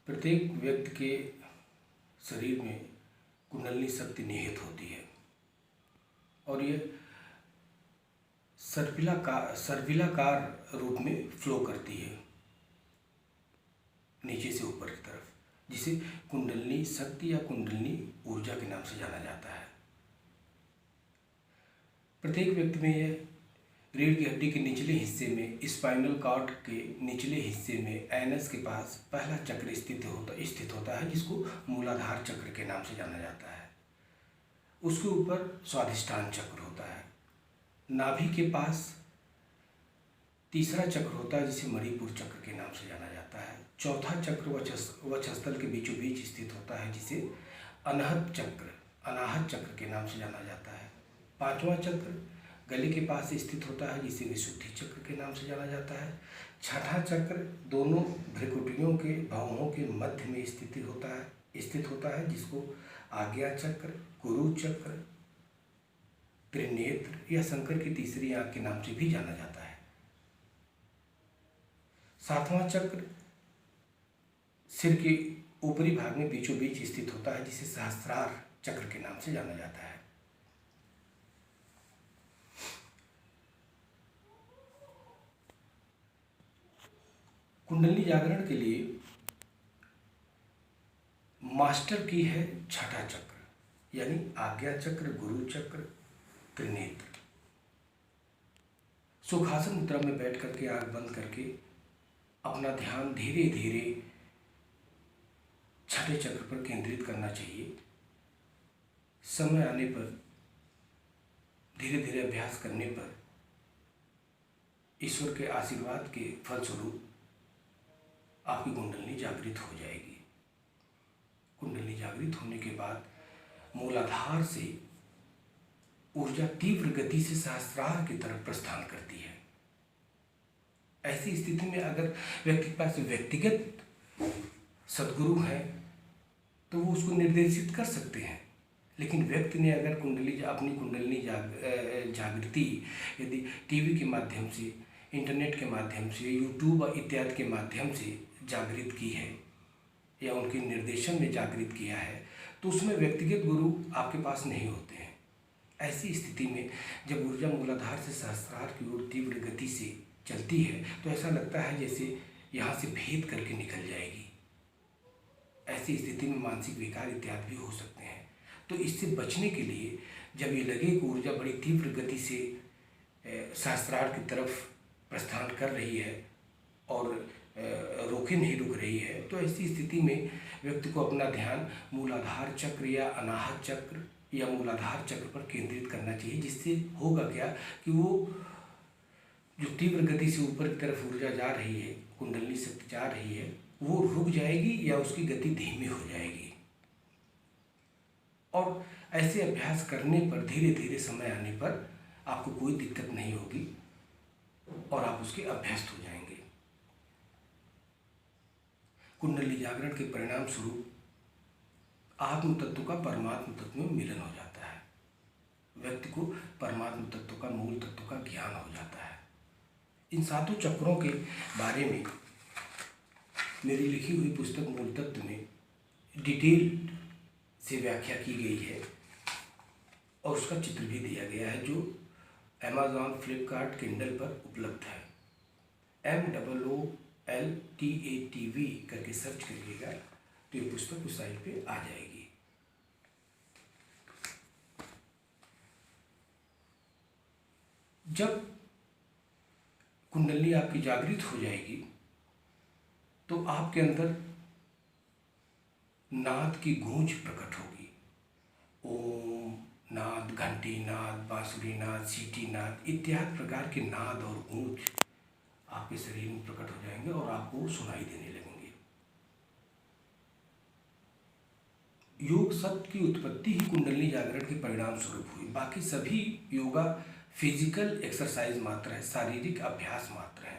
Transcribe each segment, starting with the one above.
प्रत्येक व्यक्ति के शरीर में कुंडलिनी शक्ति निहित होती है और ये सर्पिलाकार रूप में फ्लो करती है नीचे से ऊपर की तरफ, जिसे कुंडलिनी शक्ति या कुंडलिनी ऊर्जा के नाम से जाना जाता है। प्रत्येक व्यक्ति में यह रीढ़ की हड्डी के निचले हिस्से में, स्पाइनल कॉर्ड के निचले हिस्से में एनस के पास पहला चक्र स्थित होता है, जिसको मूलाधार चक्र के नाम से जाना जाता है। उसके ऊपर स्वाधिष्ठान चक्र होता है। नाभि के पास तीसरा चक्र होता है, जिसे मणिपुर चक्र के नाम से जाना जाता है। चौथा चक्र वक्षस्थल के बीचों बीच स्थित होता है, जिसे अनाहत चक्र के नाम से जाना जाता है। पांचवा चक्र गले के पास स्थित होता है, जिसे विशुद्धि चक्र के नाम से जाना जाता है। छठा चक्र दोनों भ्रुकुटियों के भौहों के मध्य में स्थित होता है, जिसको आज्ञा चक्र, गुरु चक्र, त्रिनेत्र या शंकर की तीसरी आंख के नाम से भी जाना जाता है। सातवां चक्र सिर के ऊपरी भाग में बीचों बीच स्थित होता है, जिसे सहस्त्रार चक्र के नाम से जाना जाता है। कुंडलिनी जागरण के लिए मास्टर की है छठा चक्र, यानी आज्ञा चक्र, गुरु चक्र, त्रिनेत्र। सुखासन मुद्रा में बैठ करके आंख बंद करके अपना ध्यान धीरे धीरे छठे चक्र पर केंद्रित करना चाहिए। समय आने पर धीरे धीरे अभ्यास करने पर ईश्वर के आशीर्वाद के फलस्वरूप आपकी कुंडलिनी जागृत हो जाएगी। कुंडलिनी जागृत होने के बाद मूलाधार से ऊर्जा तीव्र गति से सहस्त्रार की तरफ प्रस्थान करती है। ऐसी स्थिति में अगर व्यक्ति के पास व्यक्तिगत सद्गुरु है तो वो उसको निर्देशित कर सकते हैं, लेकिन व्यक्ति ने अगर अपनी कुंडलिनी जागृति यदि टीवी के माध्यम से, इंटरनेट के माध्यम से, यूट्यूब इत्यादि के माध्यम से जागृत की है या उनके निर्देशन में जागृत किया है, तो उसमें व्यक्तिगत गुरु आपके पास नहीं होते हैं। ऐसी स्थिति में जब ऊर्जा मूलाधार से सहस्त्रार की ओर तीव्र गति से चलती है तो ऐसा लगता है जैसे यहाँ से भेद करके निकल जाएगी। ऐसी स्थिति में मानसिक विकार इत्यादि भी हो सकते हैं। तो इससे बचने के लिए जब ये लगे कि ऊर्जा बड़ी तीव्र गति से सहस्त्रार की तरफ प्रस्थान कर रही है और रोके नहीं रुक रही है, तो ऐसी स्थिति में व्यक्ति को अपना ध्यान मूलाधार चक्र या अनाहत चक्र या मूलाधार चक्र पर केंद्रित करना चाहिए। जिससे होगा क्या कि वो जो तीव्र गति से ऊपर की तरफ ऊर्जा जा रही है, कुंडलिनी शक्ति जा रही है, वो रुक जाएगी या उसकी गति धीमी हो जाएगी। और ऐसे अभ्यास करने पर धीरे धीरे समय आने पर आपको कोई दिक्कत नहीं होगी और आप उसके अभ्यस्त हो जाएंगे। कुंडलिनी जागरण के परिणाम स्वरूप आत्म तत्व का परमात्म तत्व में मिलन हो जाता है। व्यक्ति को परमात्म तत्व का, मूल तत्व का ज्ञान हो जाता है। इन सातों चक्रों के बारे में मेरी लिखी हुई पुस्तक मूल तत्व में डिटेल से व्याख्या की गई है और उसका चित्र भी दिया गया है, जो अमेज़ॉन, फ्लिपकार्ट, किंडल पर उपलब्ध है। MOOLTATV करके सर्च करिएगा तो ये पुस्तक उस साइट पे आ जाएगी। जब कुंडलिनी आपकी जागृत हो जाएगी तो आपके अंदर नाद की गूंज प्रकट होगी। ओम नाद, घंटी नाद, बांसुरी नाद, सीटी नाद इत्यादि प्रकार के नाद और गूंज आपके शरीर में प्रकट हो जाएंगे और आपको सुनाई देने लगेंगे। योग शब्द की उत्पत्ति ही कुंडलिनी जागरण के परिणाम स्वरूप हुई। बाकी सभी योगा फिजिकल एक्सरसाइज मात्र है, शारीरिक अभ्यास मात्र है।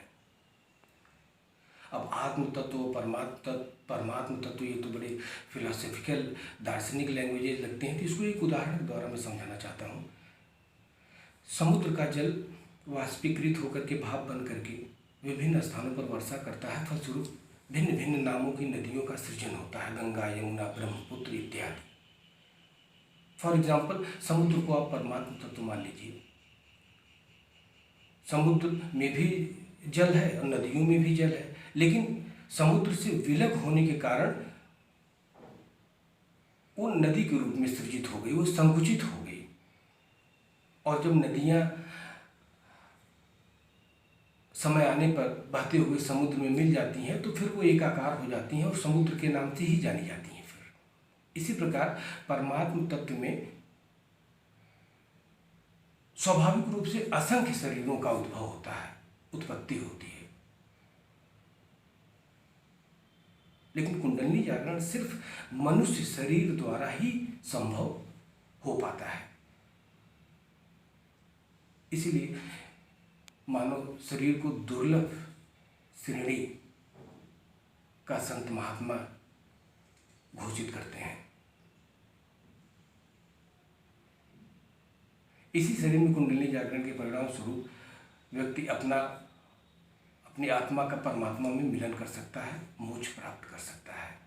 अब आत्म तत्व, परमात्म तत्व, ये तो बड़े फिलोसॉफिकल दार्शनिक लैंग्वेजेस लगते हैं, तो इसको एक उदाहरण के द्वारा मैं समझाना चाहता हूँ। समुद्र का जल वाष्पीकृत होकर के भाप बन करके विभिन्न स्थानों पर वर्षा करता है, फलस्वरूप भिन्न भिन्न नामों की नदियों का सृजन होता है, गंगा, यमुना, ब्रह्मपुत्र इत्यादि। फॉर एग्जाम्पल, समुद्र को आप परमात्मा तत्व मान लीजिए। समुद्र में भी जल है और नदियों में भी जल है, लेकिन समुद्र से विलग होने के कारण वो नदी के रूप में सृजित हो गई, वो संकुचित हो गई। और जब नदियाँ समय आने पर बहते हुए समुद्र में मिल जाती हैं तो फिर वो एकाकार हो जाती हैं और समुद्र के नाम से ही जानी जाती हैं। फिर इसी प्रकार परमात्म तत्व में स्वाभाविक रूप से असंख्य शरीरों का उद्भव होता है, उत्पत्ति होती है। लेकिन कुंडलिनी जागरण सिर्फ मनुष्य शरीर द्वारा ही संभव हो पाता है। इसीलिए मानव शरीर को दुर्लभ श्रेणी का संत महात्मा घोषित करते हैं। इसी शरीर में कुंडलिनी जागरण के परिणाम स्वरूप व्यक्ति अपनी आत्मा का परमात्मा में मिलन कर सकता है, मोक्ष प्राप्त कर सकता है।